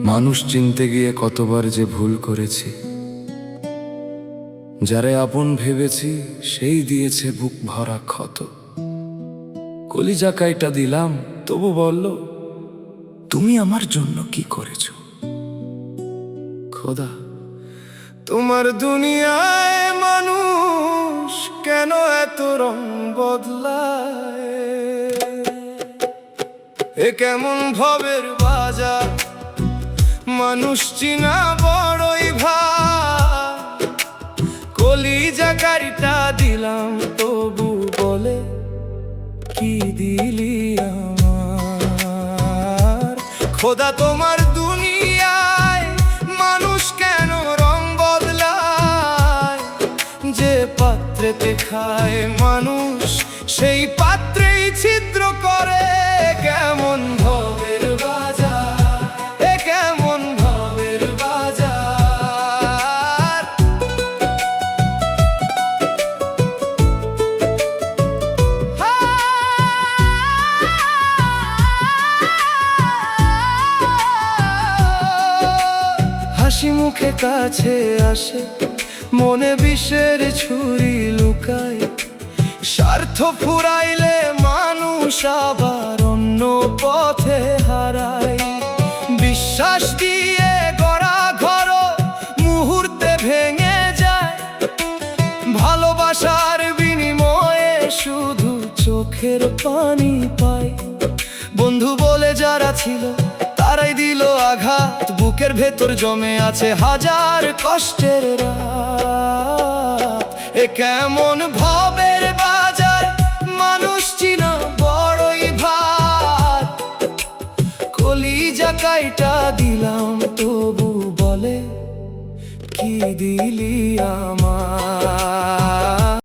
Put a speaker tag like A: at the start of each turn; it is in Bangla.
A: মানুষ চিনতে গিয়ে কতবার যে ভুল করেছি, যারে আপন ভেবেছি সেই দিয়েছে বুক ভরা ক্ষত। কলিজা কাইটা দিলাম, তবু বলল তুমি আমার জন্য কি করেছো। খোদা, তোমার দুনিয়ায় মানুষ কেন এত রং বদলায়? এ কেমন ভবের বাজার, মানুষ চিনা বড়ই ভাই। কলিজা কারিটা দিলাম, তবু বলে কি দিলি আমার। খোদা, তোমার দুনিয়ায় মানুষ কেন রং বদলায়? যে পাত্রেতে খায় মানুষ, সেই পাত্রেই ছিদ্র করে। কেমন ভবের বাজার, এ কেমন ভবের বাজার। হাসি মুখে কাছে আসে, মনে বিষের ছুরি লুকায়। স্বার্থ ফুরাইলে মানুষ আবার অন্য পথে হারায়। বিশ্বাস দিয়ে গড়া ঘর মুহূর্তে ভেঙে যায়। ভালোবাসার বিনিময়ে শুধু চোখের পানি পায়। বন্ধু বলে যারা ছিল তারাই দিল আঘাত। বুকের ভেতর জমে আছে হাজার কষ্টের রাত। এ কেমন ভবের বাজার, মানুষ চিনা বড়ই ভাত। কলিজা কাইটা দিলাম, তবু বলে কি দিলি আমার।